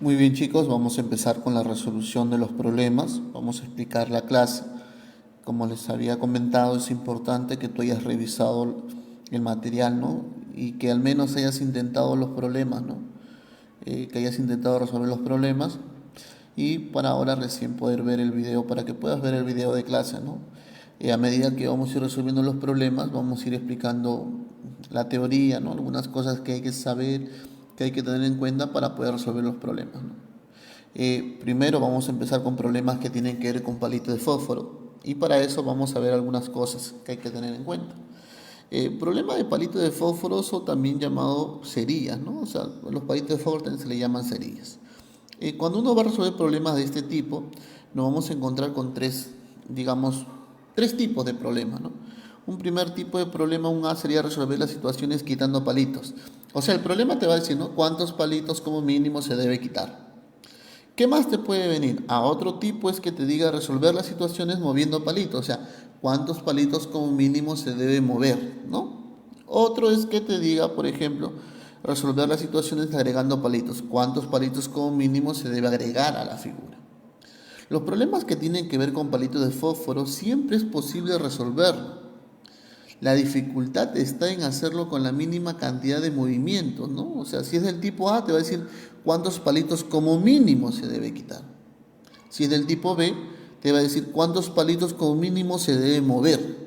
Muy bien chicos, vamos a empezar con la resolución de los problemas. Vamos a explicar la clase. Como les había comentado, es importante que tú hayas revisado el material, ¿no? Y que al menos hayas intentado los problemas, ¿no? Que hayas intentado resolver los problemas y para ahora recién poder ver el video, para que puedas ver el video de clase, ¿no? A medida que vamos a ir resolviendo los problemas, vamos a ir explicando la teoría, ¿no? Algunas cosas que hay que saber, que hay que tener en cuenta para poder resolver los problemas, ¿no? Primero vamos a empezar con problemas que tienen que ver con palitos de fósforo y para eso vamos a ver algunas cosas que hay que tener en cuenta. Problema de palito de fósforo o también llamado cerillas, ¿no? O sea, los palitos de fósforo también se le llaman cerillas. Cuando uno va a resolver problemas de este tipo, nos vamos a encontrar con digamos, tres tipos de problemas, ¿no? Un primer tipo de problema, un A, sería resolver las situaciones quitando palitos. O sea, el problema te va a decir, ¿no? ¿Cuántos palitos como mínimo se debe quitar? ¿Qué más te puede venir? A otro tipo es que te diga resolver las situaciones moviendo palitos, o sea, cuántos palitos como mínimo se debe mover, ¿no? Otro es que te diga, por ejemplo, resolver las situaciones agregando palitos, cuántos palitos como mínimo se debe agregar a la figura. Los problemas que tienen que ver con palitos de fósforo siempre es posible resolverlo. La dificultad está en hacerlo con la mínima cantidad de movimientos, ¿no? O sea, si es del tipo A, te va a decir cuántos palitos como mínimo se debe quitar. Si es del tipo B, te va a decir cuántos palitos como mínimo se debe mover.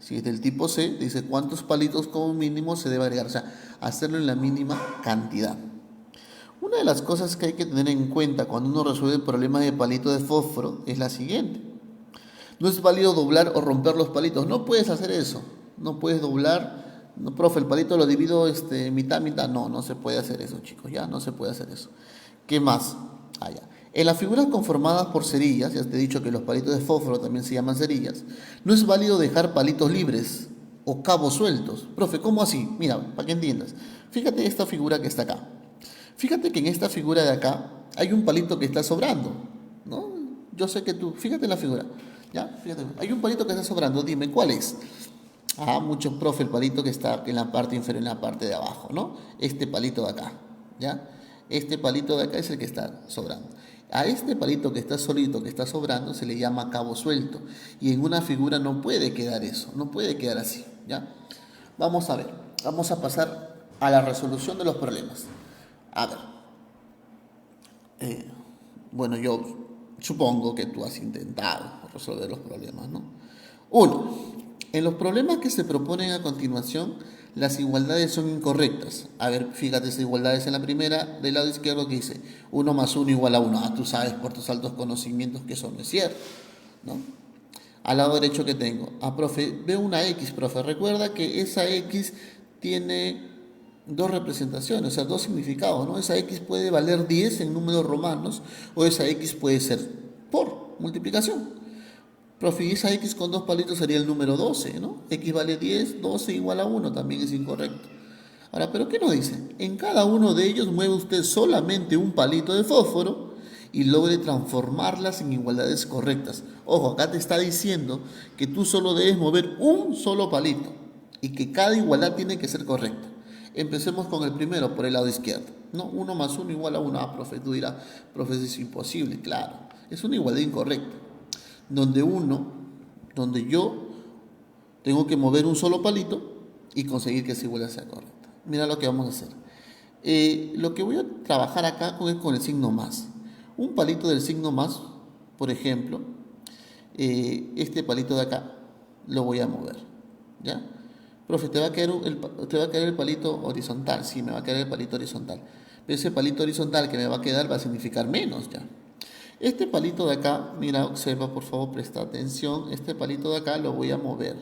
Si es del tipo C, te dice cuántos palitos como mínimo se debe agregar. O sea, hacerlo en la mínima cantidad. Una de las cosas que hay que tener en cuenta cuando uno resuelve problemas de palito de fósforo es la siguiente. No es válido doblar o romper los palitos. No puedes hacer eso. No puedes doblar. No, profe, el palito lo divido mitad, mitad. No, no se puede hacer eso, chicos. Ya no se puede hacer eso. ¿Qué más? Ah, ya. En las figuras conformadas por cerillas, ya te he dicho que los palitos de fósforo también se llaman cerillas, no es válido dejar palitos libres o cabos sueltos. Profe, ¿cómo así? Mira, para que entiendas. Fíjate esta figura que está acá. Fíjate que en esta figura de acá hay un palito que está sobrando, ¿no? Yo sé que tú, fíjate en la figura, ¿ya? Fíjate, hay un palito que está sobrando, dime, ¿cuál es? Ah, muchos, profe, el palito que está en la parte inferior, en la parte de abajo, ¿no? Este palito de acá, ¿ya? Este palito de acá es el que está sobrando. A este palito que está solito, que está sobrando, se le llama cabo suelto. Y en una figura no puede quedar eso, no puede quedar así, ¿ya? Vamos a ver, vamos a pasar a la resolución de los problemas. A ver, bueno, yo supongo que tú has intentado resolver los problemas, ¿no? Uno, en los problemas que se proponen a continuación, las igualdades son incorrectas. A ver, fíjate esas igualdades en la primera, del lado izquierdo que dice uno más uno igual a uno. Ah, tú sabes por tus altos conocimientos que eso no es cierto, ¿no? Al lado derecho que tengo, ah, profe, veo una X, profe. Recuerda que esa X tiene dos representaciones, o sea, dos significados, ¿no? Esa X puede valer 10 en números romanos o esa X puede ser por multiplicación. Profe, y esa X con dos palitos sería el número 12, ¿no? X vale 10, 12 igual a uno, también es incorrecto. Ahora, ¿pero qué nos dice? En cada uno de ellos mueve usted solamente un palito de fósforo y logre transformarlas en igualdades correctas. Ojo, acá te está diciendo que tú solo debes mover un solo palito y que cada igualdad tiene que ser correcta. Empecemos con el primero, por el lado izquierdo. No, uno más uno igual a uno. Ah, profe, tú dirás, profe, eso es imposible. Claro, es una igualdad incorrecta. Donde uno, donde yo tengo que mover un solo palito y conseguir que esa igualdad sea correcta. Mira lo que vamos a hacer. Lo que voy a trabajar acá es con el signo más. Un palito del signo más, por ejemplo, este palito de acá lo voy a mover. ¿Ya? Profe, te va a caer el palito horizontal. Sí, me va a caer el palito horizontal. Pero ese palito horizontal que me va a quedar va a significar menos ya. Este palito de acá, mira, observa, por favor, presta atención. Este palito de acá lo voy a mover.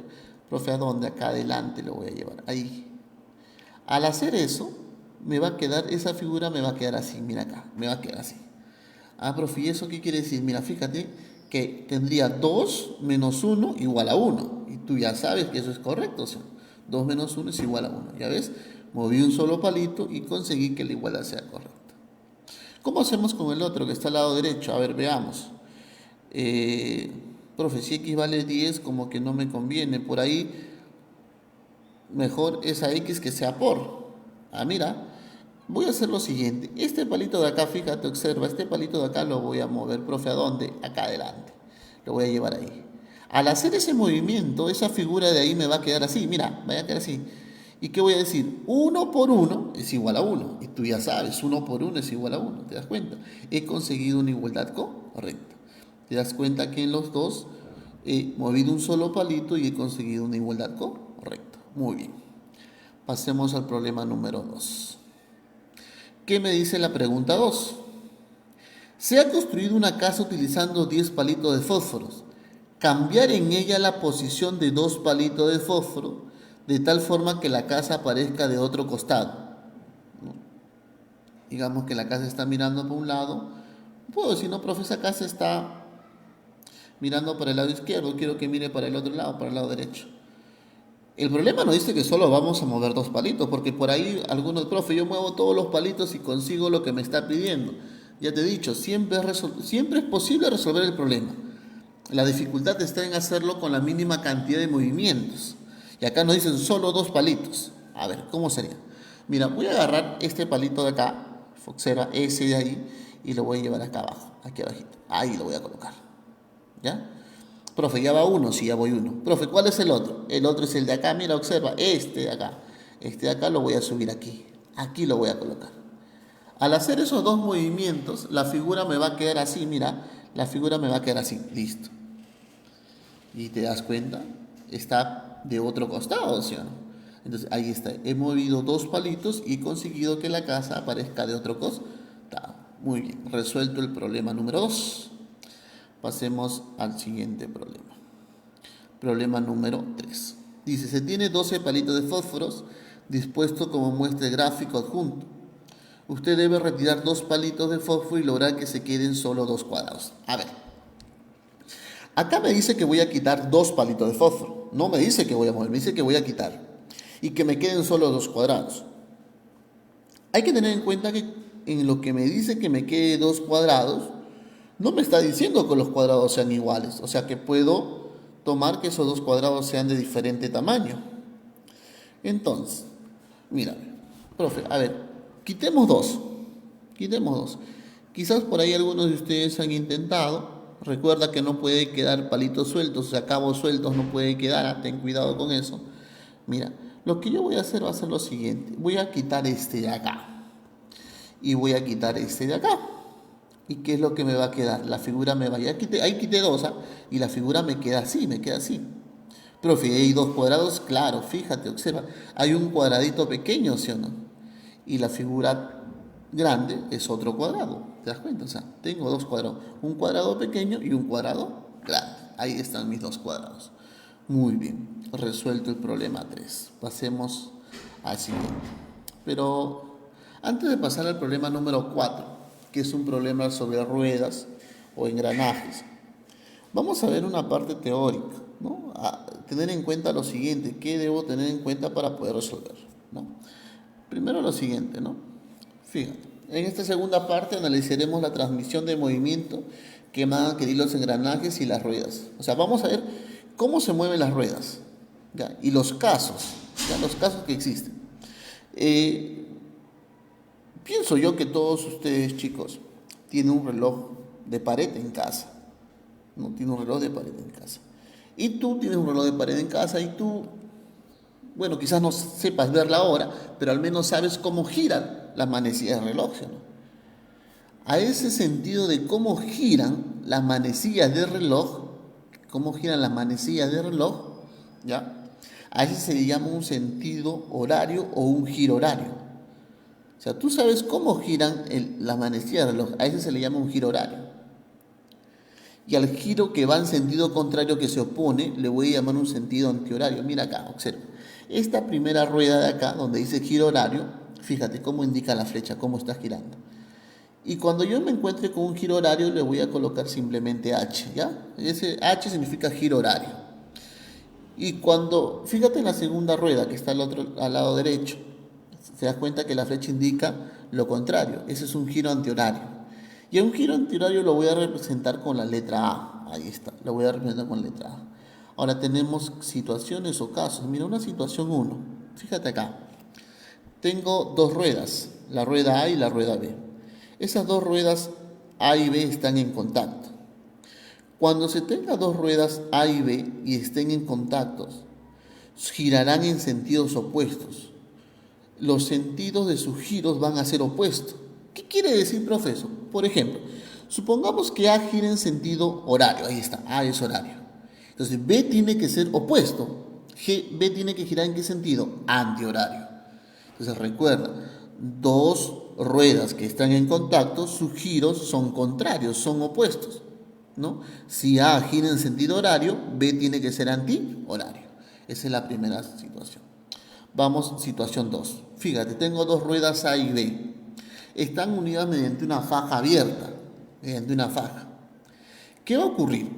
Profe, ¿a dónde? Acá adelante lo voy a llevar. Ahí. Al hacer eso, me va a quedar, esa figura me va a quedar así, mira acá, me va a quedar así. Ah, profe, ¿y eso qué quiere decir? Mira, fíjate que tendría 2 menos uno igual a uno. Y tú ya sabes que eso es correcto, o sea, 2 menos uno es igual a uno. ¿Ya ves? Moví un solo palito y conseguí que la igualdad sea correcta. ¿Cómo hacemos con el otro que está al lado derecho? A ver, veamos. Eh, Profe, si X vale 10, como que no me conviene. Por ahí, mejor esa X que sea por. Ah, mira. Voy a hacer lo siguiente. Este palito de acá, fíjate, observa, este palito de acá lo voy a mover, profe, ¿a dónde? Acá adelante. Lo voy a llevar ahí. Al hacer ese movimiento, esa figura de ahí me va a quedar así, mira, va a quedar así. ¿Y qué voy a decir? 1 por 1 es igual a 1. Y tú ya sabes, 1 por 1 es igual a 1. ¿Te das cuenta? He conseguido una igualdad correcta. ¿Te das cuenta que en los dos he movido un solo palito y he conseguido una igualdad correcta? Muy bien. Pasemos al problema número 2. ¿Qué me dice la pregunta 2? Se ha construido una casa utilizando 10 palitos de fósforos. Cambiar en ella la posición de 2 palitos de fósforo de tal forma que la casa aparezca de otro costado. ¿No? Digamos que la casa está mirando por un lado. Puedo decir, no, profe, esa casa está mirando para el lado izquierdo, quiero que mire para el otro lado, para el lado derecho. El problema no dice que solo vamos a mover 2 palitos, porque por ahí algunos, profe, yo muevo todos los palitos y consigo lo que me está pidiendo. Ya te he dicho, siempre es posible resolver el problema. La dificultad está en hacerlo con la mínima cantidad de movimientos. Y acá nos dicen solo 2 palitos. A ver, ¿cómo sería? Mira, voy a agarrar este palito de acá, observa ese de ahí, y lo voy a llevar acá abajo, aquí abajito. Ahí lo voy a colocar. ¿Ya? Profe, ya va uno, sí, ya voy uno. Profe, ¿cuál es el otro? El otro es el de acá, mira, observa, este de acá. Este de acá lo voy a subir aquí. Aquí lo voy a colocar. Al hacer esos dos movimientos, la figura me va a quedar así, mira, la figura me va a quedar así, listo. Y te das cuenta, está de otro costado, ¿sí o no? Entonces, ahí está, he movido 2 palitos y he conseguido que la casa aparezca de otro costado. Muy bien, resuelto el problema número 2. Pasemos al siguiente problema. Problema número 3. Dice, se tiene 12 palitos de fósforos dispuestos como muestra el gráfico adjunto. Usted debe retirar 2 palitos de fósforo y lograr que se queden solo 2 cuadrados. A ver, acá me dice que voy a quitar 2 palitos de fósforo. No me dice que voy a mover, me dice que voy a quitar. Y que me queden solo 2 cuadrados. Hay que tener en cuenta que en lo que me dice que me quede 2 cuadrados, no me está diciendo que los cuadrados sean iguales. O sea que puedo tomar que esos 2 cuadrados sean de diferente tamaño. Entonces, mira, profe, a ver, quitemos 2. Quitemos 2. Quizás por ahí algunos de ustedes han intentado. Recuerda que no puede quedar palitos sueltos, o sea, cabos sueltos no puede quedar. Ten cuidado con eso. Mira, lo que yo voy a hacer va a ser lo siguiente. Voy a quitar este de acá. Y voy a quitar este de acá. ¿Y qué es lo que me va a quedar? La figura me va a... Ahí quité 2, ¿ah? Y la figura me queda así, me queda así. Profe, ¿hay 2 cuadrados? Claro, fíjate, observa. Hay un cuadradito pequeño, ¿sí o no? Y la figura grande es otro cuadrado. ¿Te das cuenta? O sea, tengo 2 cuadrados. Un cuadrado pequeño y un cuadrado grande. Ahí están mis 2 cuadrados. Muy bien, resuelto el problema 3. Pasemos al siguiente. Pero antes de pasar al problema número 4, que es un problema sobre ruedas o engranajes, vamos a ver una parte teórica, ¿no? A tener en cuenta lo siguiente, ¿qué debo tener en cuenta para poder resolver? ¿No? Primero lo siguiente, ¿no? Fíjate, en esta segunda parte analizaremos la transmisión de movimiento que van a adquirir los engranajes y las ruedas. O sea, vamos a ver cómo se mueven las ruedas, ¿ya? Y los casos, ¿ya? Los casos que existen. Pienso yo que todos ustedes, chicos, tienen un reloj de pared en casa. No tiene un reloj de pared en casa. Y tú tienes un reloj de pared en casa y tú, bueno, quizás no sepas ver la hora, pero al menos sabes cómo giran las manecillas del reloj, ¿no? A ese sentido de cómo giran las manecillas del reloj, ¿ya? A ese se le llama un sentido horario o un giro horario. O sea, tú sabes cómo giran las manecillas del reloj, a ese se le llama un giro horario. Y al giro que va en sentido contrario, que se opone, le voy a llamar un sentido antihorario. Mira acá, observa. Esta primera rueda de acá, donde dice giro horario, fíjate cómo indica la flecha, cómo está girando. Y cuando yo me encuentre con un giro horario, le voy a colocar simplemente H, ¿ya? Ese H significa giro horario. Y cuando, fíjate en la segunda rueda, que está al lado derecho, se da cuenta que la flecha indica lo contrario. Ese es un giro antihorario. Y a un giro antihorario lo voy a representar con la letra A. Ahí está, lo voy a representar con la letra A. Ahora tenemos situaciones o casos. Mira, una situación 1. Fíjate acá. Tengo 2 ruedas. la rueda A y la rueda B. Esas dos ruedas A y B están en contacto. Cuando se tenga dos ruedas A y B y estén en contactos, girarán en sentidos opuestos. Los sentidos de sus giros van a ser opuestos. ¿Qué quiere decir, profesor? Por ejemplo, supongamos que A gira en sentido horario. Ahí está, A es horario. Entonces B tiene que ser opuesto. B tiene que girar en qué sentido? Antihorario. Entonces recuerda, dos ruedas que están en contacto, sus giros son contrarios, son opuestos, ¿no? Si A gira en sentido horario, B tiene que ser antihorario. Esa es la primera situación. Vamos, situación 2. Fíjate, tengo dos ruedas A y B. Están unidas mediante una faja abierta, mediante una faja. ¿Qué va a ocurrir?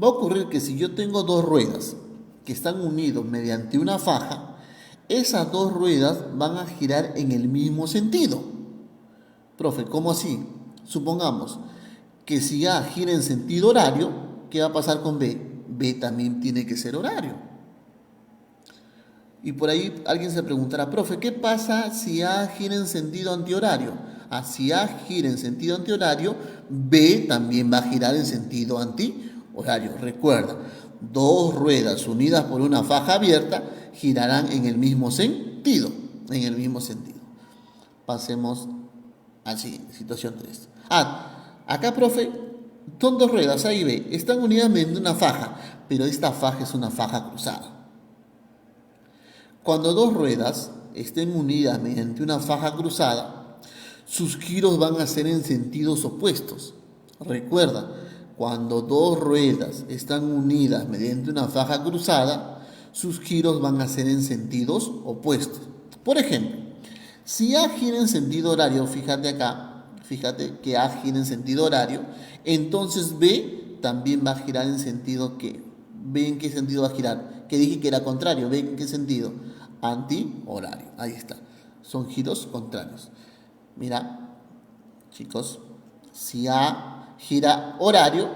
Va a ocurrir que si yo tengo dos ruedas que están unidos mediante una faja, esas dos ruedas van a girar en el mismo sentido. Profe, ¿cómo así? Supongamos que si A gira en sentido horario, ¿qué va a pasar con B? B también tiene que ser horario. Y por ahí alguien se preguntará, profe, ¿qué pasa si A gira en sentido antihorario? Si A gira en sentido antihorario, B también va a girar en sentido antihorario. Recuerda, dos ruedas unidas por una faja abierta girarán en el mismo sentido. En el mismo sentido. Pasemos al siguiente, situación 3. Acá, profe, son dos ruedas A y B. Están unidas mediante una faja, pero esta faja es una faja cruzada. Cuando dos ruedas estén unidas mediante una faja cruzada, sus giros van a ser en sentidos opuestos. Recuerda, cuando dos ruedas están unidas mediante una faja cruzada, sus giros van a ser en sentidos opuestos. Por ejemplo, si A gira en sentido horario, fíjate acá, fíjate que A gira en sentido horario, entonces B también va a girar en sentido que. ¿B en qué sentido va a girar? Que dije que era contrario. ¿B en qué sentido? Antihorario. Ahí está. Son giros contrarios. Mira, chicos, si A gira horario,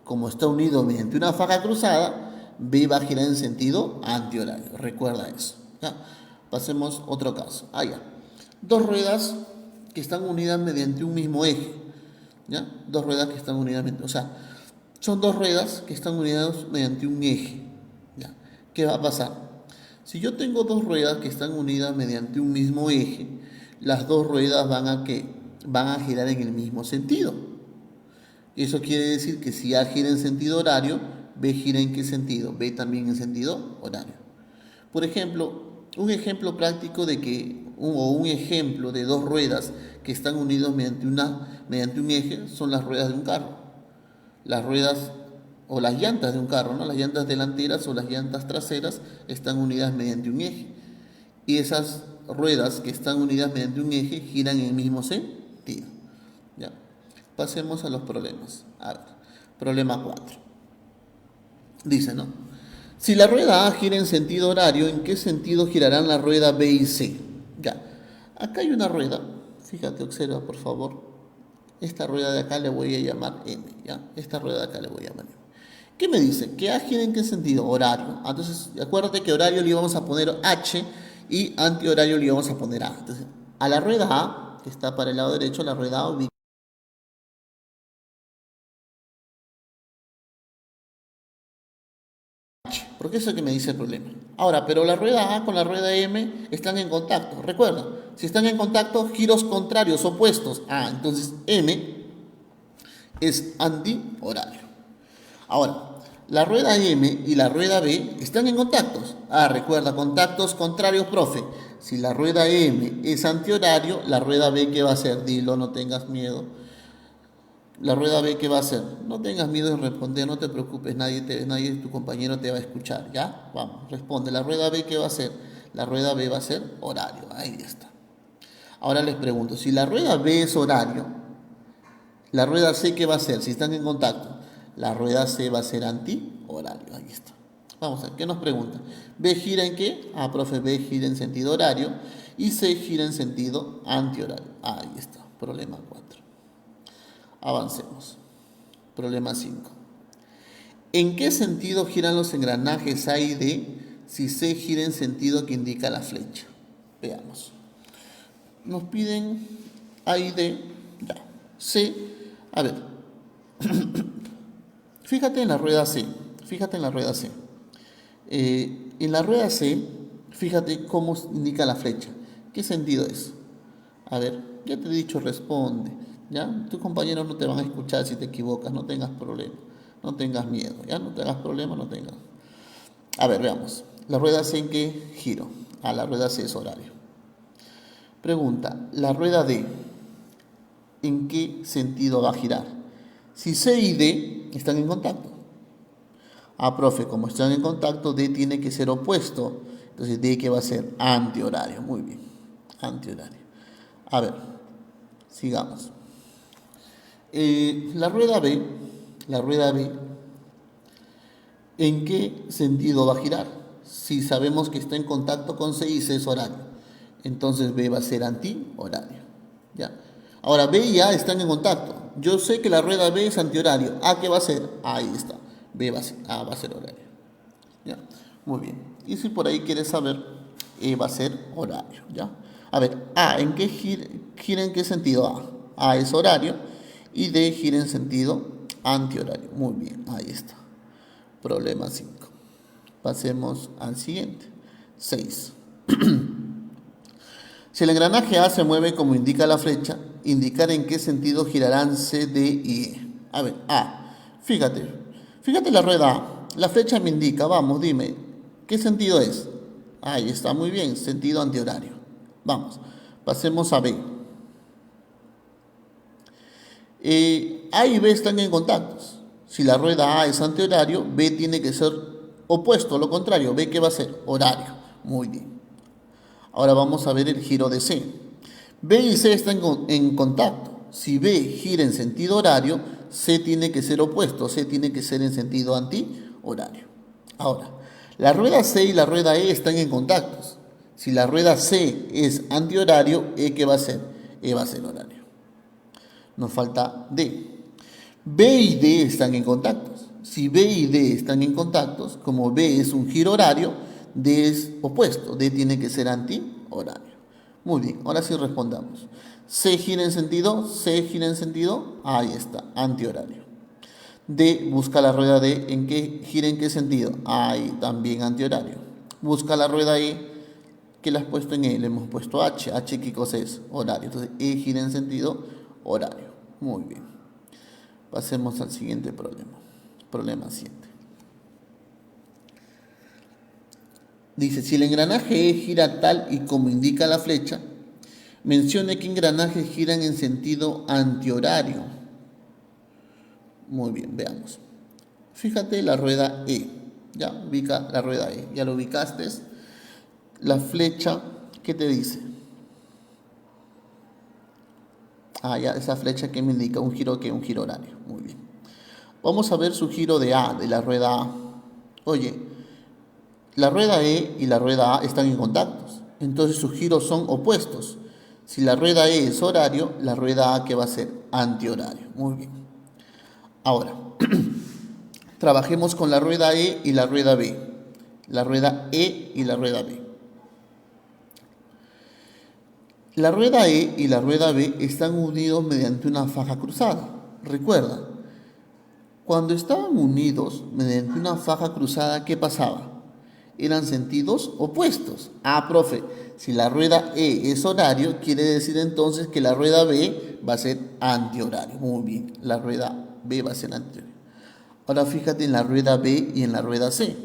como está unido mediante una faja cruzada, B va a girar en sentido antihorario. Recuerda eso. ¿Ya? Pasemos a otro caso. Ya. Dos ruedas que están unidas mediante un mismo eje. ¿Ya? Dos ruedas que están unidas, son dos ruedas que están unidas mediante un eje. ¿Ya? ¿Qué va a pasar? Si yo tengo dos ruedas que están unidas mediante un mismo eje, las dos ruedas van a girar en el mismo sentido. Eso quiere decir que si A gira en sentido horario, B gira en qué sentido? B también en sentido horario. Por ejemplo, un ejemplo práctico un ejemplo de dos ruedas que están unidas mediante un eje son las ruedas de un carro. Las ruedas o las llantas de un carro, ¿no? Las llantas delanteras o las llantas traseras están unidas mediante un eje. Y esas ruedas que están unidas mediante un eje giran en el mismo sentido. ¿Ya? Pasemos a los problemas. Problema 4. Dice, ¿no? Si la rueda A gira en sentido horario, ¿en qué sentido girarán la rueda B y C? Ya. Acá hay una rueda. Fíjate, observa, por favor. Esta rueda de acá le voy a llamar M, ¿ya? Esta rueda de acá le voy a llamar M. ¿Qué me dice? ¿Que A gira en qué sentido? Horario. Entonces, acuérdate que horario le íbamos a poner H y antihorario le íbamos a poner A. Entonces, a la rueda A, que está para el lado derecho, la rueda A ubica H, porque eso es lo que me dice el problema. Ahora, pero la rueda A con la rueda M están en contacto. Recuerda, si están en contacto, giros contrarios, opuestos. Entonces M es antihorario. Ahora, la rueda M y la rueda B están en contactos. Recuerda, contactos contrarios, profe. Si la rueda M es antihorario, la rueda B, ¿qué va a hacer? Dilo, no tengas miedo. La rueda B, ¿qué va a hacer? No tengas miedo en responder, no te preocupes, nadie de tu compañero te va a escuchar, ¿ya? Vamos, responde. La rueda B, ¿qué va a hacer? La rueda B va a ser horario, ahí está. Ahora les pregunto, si la rueda B es horario, la rueda C, ¿qué va a hacer? Si están en contacto, la rueda C va a ser antihorario, ahí está. Vamos a ver, ¿qué nos pregunta? ¿B gira en qué? Profe, B gira en sentido horario y C gira en sentido antihorario. Ahí está, problema 4. Avancemos. Problema 5. ¿En qué sentido giran los engranajes A y D si C gira en sentido que indica la flecha? Veamos. nos piden A y D, ya. C, a ver, fíjate en la rueda C, fíjate en la rueda C. En la rueda C, fíjate cómo indica la flecha. ¿Qué sentido es? A ver, ya te he dicho, responde. ¿Ya? Tus compañeros no te van a escuchar si te equivocas, no tengas problema, no tengas miedo, ¿ya? No tengas problema, no tengas. A ver, veamos. ¿La rueda C en qué giro? La rueda C es horario. Pregunta, ¿la rueda D en qué sentido va a girar? Si C y D están en contacto. Profe, como están en contacto, D tiene que ser opuesto. Entonces, D que va a ser antihorario. Muy bien, antihorario. A ver, sigamos. La rueda B, ¿en qué sentido va a girar? Si sabemos que está en contacto con C y C es horario, entonces B va a ser antihorario. ¿Ya? Ahora, B y A están en contacto. Yo sé que la rueda B es antihorario. ¿A qué va a ser? Ahí está. A va a ser horario. ¿Ya? Muy bien. Y si por ahí quieres saber, E va a ser horario. ¿Ya? A ver, A, ¿en qué gira en qué sentido A? A es horario y D gira en sentido antihorario. Muy bien, ahí está. Problema 5. Pasemos al siguiente. 6. Si el engranaje A se mueve como indica la flecha, indicar en qué sentido girarán C, D y E. A ver, A. Fíjate la rueda A. La flecha me indica, vamos, dime, ¿qué sentido es? Ahí está, muy bien, sentido antihorario. Vamos, pasemos a B. A y B están en contactos. Si la rueda A es antihorario, B tiene que ser opuesto, lo contrario. ¿B qué va a ser? Horario. Muy bien. Ahora vamos a ver el giro de C. B y C están en contacto. Si B gira en sentido horario, C tiene que ser opuesto. C tiene que ser en sentido antihorario. Ahora, la rueda C y la rueda E están en contactos. Si la rueda C es antihorario, ¿E qué va a ser? E va a ser horario. Nos falta D. B y D están en contactos. Si B y D están en contactos, como B es un giro horario, D es opuesto. D tiene que ser antihorario. Muy bien, ahora sí respondamos. C gira en sentido, ahí está, antihorario. D busca la rueda D, gira en qué sentido? Ahí también antihorario. Busca la rueda E, que la has puesto en E, le hemos puesto H. H, ¿qué cosa es? Horario. Entonces, E gira en sentido horario. Muy bien. Pasemos al siguiente problema. Problema 7. Dice, si el engranaje E gira tal y como indica la flecha, mencione qué engranajes giran en sentido antihorario. Muy bien, veamos. Fíjate la rueda E. Ya, ubica la rueda E. Ya lo ubicaste. La flecha, ¿qué te dice? Ya, esa flecha que me indica un giro horario. Muy bien. Vamos a ver su giro de A, de la rueda A. Oye, la rueda E y la rueda A están en contactos, entonces sus giros son opuestos. Si la rueda E es horario, la rueda A ¿qué va a ser? Antihorario. Muy bien. Ahora, trabajemos con la rueda E y la rueda B. La rueda E y la rueda B. La rueda E y la rueda B están unidos mediante una faja cruzada. Recuerda, cuando estaban unidos mediante una faja cruzada, ¿qué pasaba? Eran sentidos opuestos. Profe, si la rueda E es horario, quiere decir entonces que la rueda B va a ser antihorario. Muy bien, la rueda B va a ser antihorario. Ahora fíjate en la rueda B y en la rueda C.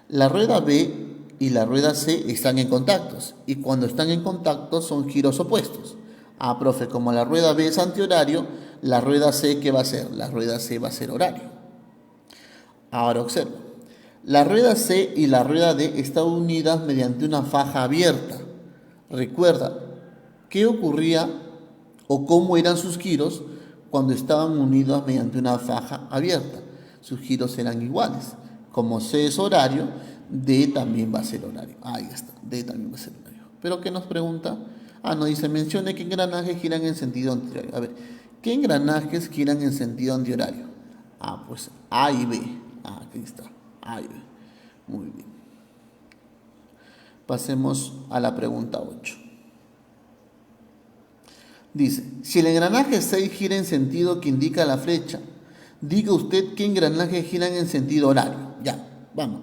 La rueda B y la rueda C están en contactos y cuando están en contacto son giros opuestos. Profe, como la rueda B es antihorario, la rueda C ¿qué va a ser? La rueda C va a ser horario. Ahora observa. La rueda C y la rueda D están unidas mediante una faja abierta. Recuerda, ¿qué ocurría o cómo eran sus giros cuando estaban unidas mediante una faja abierta? Sus giros eran iguales. Como C es horario, D también va a ser horario. Ahí está, D también va a ser horario. ¿Pero qué nos pregunta? Nos dice, mencione qué engranajes giran en sentido antihorario. A ver, ¿qué engranajes giran en sentido antihorario? Pues A y B. Aquí está. A y B. Muy bien. Pasemos a la pregunta 8. Dice, si el engranaje 6 gira en sentido que indica la flecha, diga usted qué engranaje giran en sentido horario. Ya, vamos.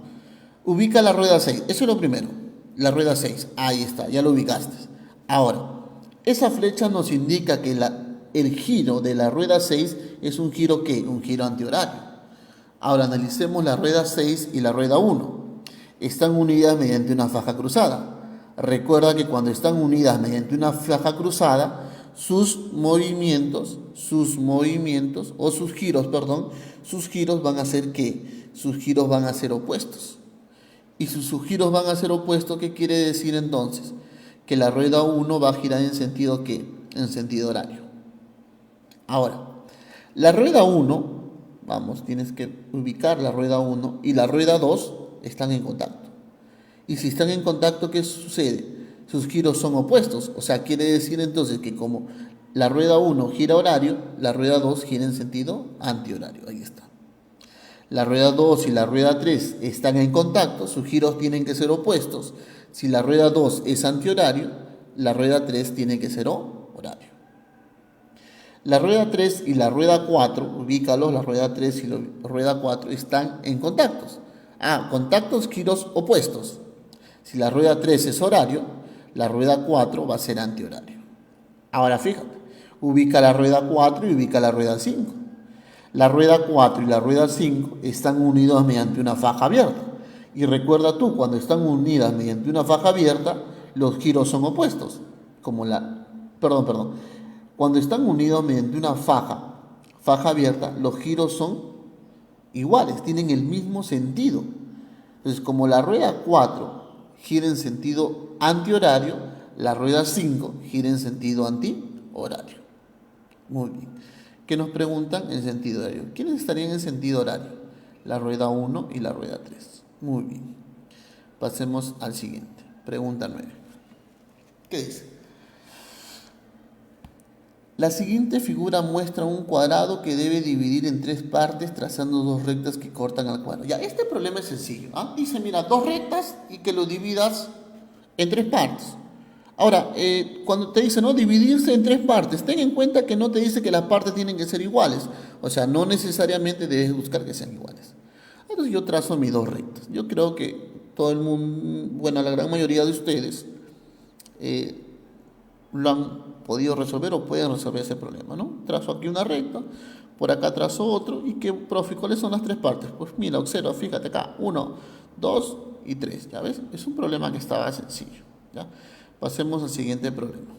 Ubica la rueda 6. Eso es lo primero. La rueda 6. Ahí está, ya lo ubicaste. Ahora, esa flecha nos indica que el giro de la rueda 6 es un giro ¿qué? Un giro antihorario. Ahora analicemos la rueda 6 y la rueda 1. Están unidas mediante una faja cruzada. Recuerda que cuando están unidas mediante una faja cruzada, sus movimientos o sus giros van a ser ¿qué? Sus giros van a ser opuestos. Y si sus giros van a ser opuestos, ¿qué quiere decir entonces? Que la rueda 1 va a girar en sentido ¿qué? En sentido horario. Ahora, la rueda 1, vamos, tienes que ubicar la rueda 1 y la rueda 2 están en contacto. Y si están en contacto, ¿qué sucede? Sus giros son opuestos. O sea, quiere decir entonces que como la rueda 1 gira horario, la rueda 2 gira en sentido antihorario. Ahí está. La rueda 2 y la rueda 3 están en contacto, sus giros tienen que ser opuestos. Si la rueda 2 es antihorario, la rueda 3 tiene que ser horario. La rueda 3 y la rueda 4, ubícalos, la rueda 3 y la rueda 4 están en contactos. Contactos, giros opuestos. Si la rueda 3 es horario, la rueda 4 va a ser antihorario. Ahora fíjate, ubica la rueda 4 y ubica la rueda 5. La rueda 4 y la rueda 5 están unidos mediante una faja abierta. Y recuerda tú, cuando están unidas mediante una faja abierta, los giros son opuestos. Cuando están unidos mediante una faja abierta, los giros son iguales, tienen el mismo sentido. Entonces, como la rueda 4 gira en sentido antihorario, la rueda 5 gira en sentido antihorario. Muy bien. ¿Qué nos preguntan? En sentido horario. ¿Quiénes estarían en sentido horario? La rueda 1 y la rueda 3. Muy bien. Pasemos al siguiente. Pregunta 9. ¿Qué dice? La siguiente figura muestra un cuadrado que debe dividir en 3 partes trazando 2 rectas que cortan al cuadrado. Ya, este problema es sencillo. Dice, mira, 2 rectas y que lo dividas en 3 partes. Ahora, cuando te dice, no, dividirse en 3 partes, ten en cuenta que no te dice que las partes tienen que ser iguales. O sea, no necesariamente debes buscar que sean iguales. Entonces yo trazo mis 2 rectas. Yo creo que todo el mundo, bueno, la gran mayoría de ustedes lo han podido resolver o pueden resolver ese problema, ¿no? Trazo aquí una recta, por acá trazo otro, y ¿qué, profe, cuáles son las 3 partes? Pues mira, observa, fíjate acá, 1, 2 y 3, ¿ya ves? Es un problema que estaba sencillo, ¿ya? Pasemos al siguiente problema.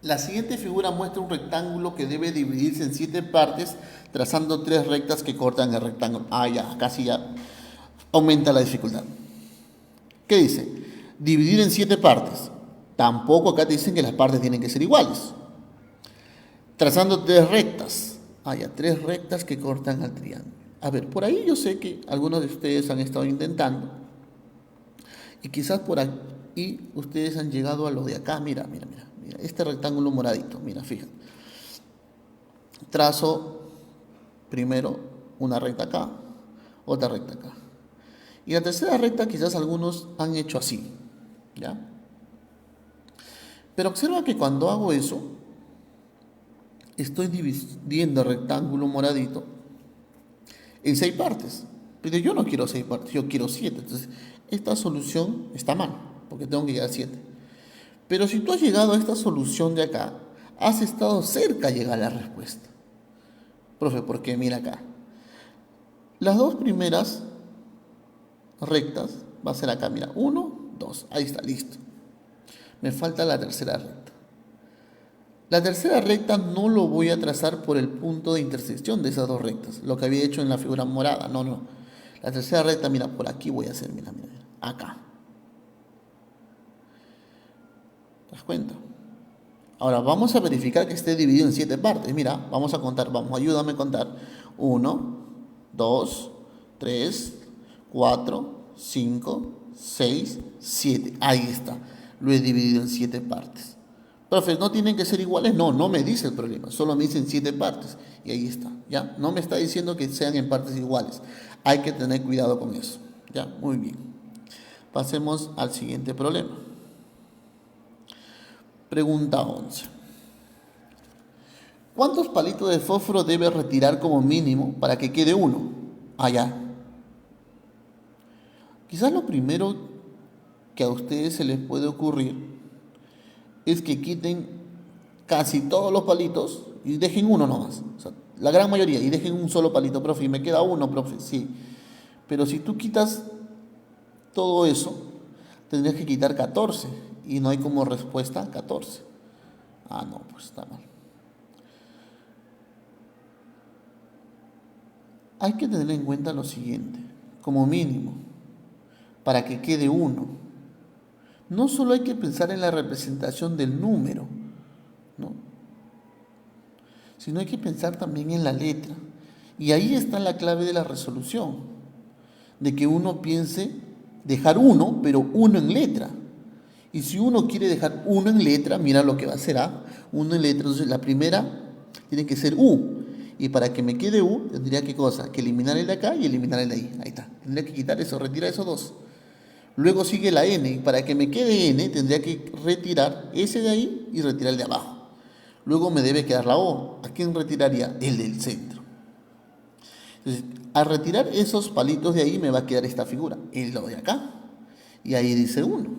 La siguiente figura muestra un rectángulo que debe dividirse en 7 partes, trazando 3 rectas que cortan el rectángulo. Ya, casi ya aumenta la dificultad. ¿Qué dice? Dividir en 7 partes. Tampoco acá te dicen que las partes tienen que ser iguales. Trazando 3 rectas. 3 rectas que cortan al triángulo. A ver, por ahí yo sé que algunos de ustedes han estado intentando. Y quizás por ahí ustedes han llegado a lo de acá. Mira. Este rectángulo moradito. Mira, fíjate. Trazo primero una recta acá, otra recta acá. Y la tercera recta quizás algunos han hecho así. ¿Ya? Pero observa que cuando hago eso, estoy dividiendo el rectángulo moradito en 6 partes. Pero yo no quiero 6 partes, yo quiero 7. Entonces, esta solución está mal, porque tengo que llegar a 7. Pero si tú has llegado a esta solución de acá, has estado cerca de llegar a la respuesta. Profe, ¿por qué? Mira acá. Las 2 primeras rectas va a ser acá, mira, 1, 2. Ahí está, listo. Me falta la tercera recta. La tercera recta no lo voy a trazar por el punto de intersección de esas 2 rectas, lo que había hecho en la figura morada. No. La tercera recta, mira, por aquí voy a hacer, mira, acá. ¿Te das cuenta? Ahora vamos a verificar que esté dividido en 7 partes. Mira, vamos a contar, ayúdame a contar. 1, 2, 3, 4, 5, 6, 7. Ahí está. Lo he dividido en 7 partes. Profe, ¿no tienen que ser iguales? No me dice el problema. Solo me dicen 7 partes. Y ahí está. ¿Ya? No me está diciendo que sean en partes iguales. Hay que tener cuidado con eso. ¿Ya? Muy bien. Pasemos al siguiente problema. Pregunta 11. ¿Cuántos palitos de fósforo debe retirar como mínimo para que quede uno? Allá. Quizás lo primero que a ustedes se les puede ocurrir es que quiten casi todos los palitos y dejen uno nomás. O sea, la gran mayoría, y dejen un solo palito, profe, y me queda uno, profe, sí. Pero si tú quitas todo eso, tendrías que quitar 14 y no hay como respuesta 14. Ah, no, pues está mal. Hay que tener en cuenta lo siguiente, como mínimo, para que quede uno. No solo hay que pensar en la representación del número, ¿no? Sino hay que pensar también en la letra. Y ahí está la clave de la resolución, de que uno piense dejar uno, pero uno en letra. Y si uno quiere dejar uno en letra, mira lo que va a ser A, uno en letra. Entonces la primera tiene que ser U. Y para que me quede U, tendría que cosa, que eliminar el de acá y eliminar el de ahí. Ahí está. Tendría que quitar eso, retirar esos dos. Luego sigue la N, y para que me quede N, tendría que retirar ese de ahí y retirar el de abajo. Luego me debe quedar la O. ¿A quién retiraría? El del centro. Entonces, al retirar esos palitos de ahí, me va a quedar esta figura, el lo de acá. Y ahí dice 1.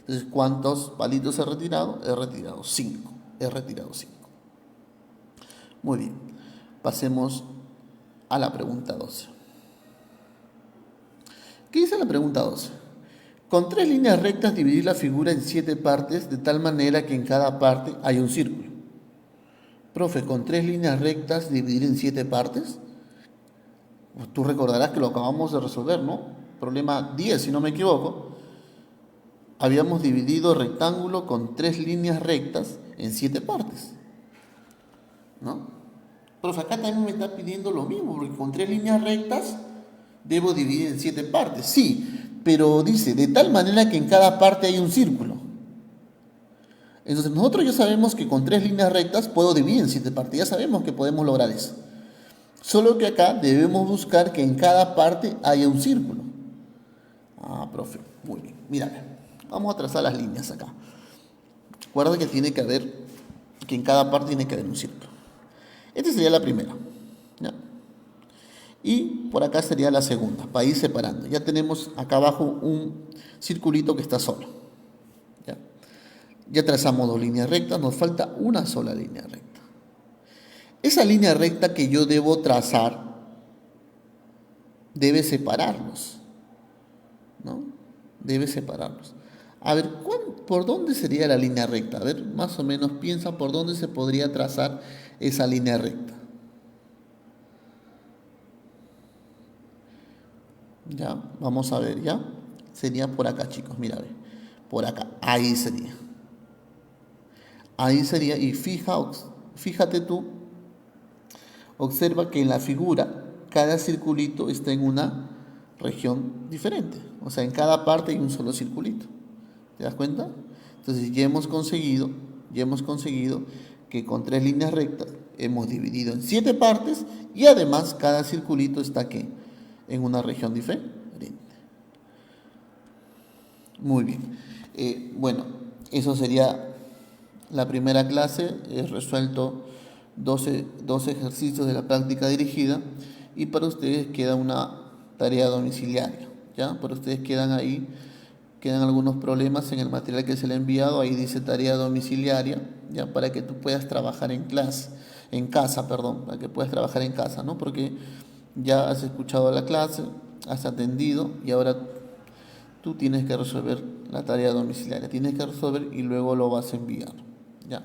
Entonces, ¿cuántos palitos he retirado? He retirado 5. He retirado 5. Muy bien. Pasemos a la pregunta 12. ¿Qué dice la pregunta 12? Con 3 líneas rectas dividir la figura en 7 partes de tal manera que en cada parte hay un círculo. Profe, con 3 líneas rectas dividir en 7 partes. Tú recordarás que lo acabamos de resolver, ¿no? Problema 10, si no me equivoco. Habíamos dividido rectángulo con 3 líneas rectas en 7 partes, ¿no? Profe, acá también me está pidiendo lo mismo, porque con 3 líneas rectas debo dividir en 7 partes. Sí, pero dice, de tal manera que en cada parte hay un círculo. Entonces nosotros ya sabemos que con 3 líneas rectas puedo dividir en 7 partes. Ya sabemos que podemos lograr eso. Solo que acá debemos buscar que en cada parte haya un círculo. Ah, profe, muy bien. Mira, vamos a trazar las líneas acá. Recuerda que tiene que haber, que en cada parte tiene que haber un círculo. Esta sería la primera, ¿ya? Y por acá sería la segunda, para ir separando. Ya tenemos acá abajo un circulito que está solo. ¿Ya? Ya trazamos 2 líneas rectas, nos falta una sola línea recta. Esa línea recta que yo debo trazar debe separarlos, ¿no? Debe separarlos. A ver, ¿por dónde sería la línea recta? A ver, más o menos piensa por dónde se podría trazar esa línea recta. Ya, vamos a ver, ya. Sería por acá, chicos, mira, ve. Por acá, ahí sería. Ahí sería, y fíjate tú, observa que en la figura cada circulito está en una región diferente. O sea, en cada parte hay un solo circulito. ¿Te das cuenta? Entonces ya hemos conseguido que con 3 líneas rectas hemos dividido en 7 partes y además cada circulito está aquí en una región diferente. Muy bien. Bueno, eso sería la primera clase. He resuelto 12 ejercicios de la práctica dirigida y para ustedes queda una tarea domiciliaria. ¿Ya? Para ustedes quedan algunos problemas en el material que se le ha enviado. Ahí dice tarea domiciliaria, ya, para que tú puedas trabajar en casa, para que puedas trabajar en casa, ¿no? Porque ya has escuchado la clase, has atendido y ahora tú tienes que resolver la tarea domiciliaria. Tienes que resolver y luego lo vas a enviar, ¿ya?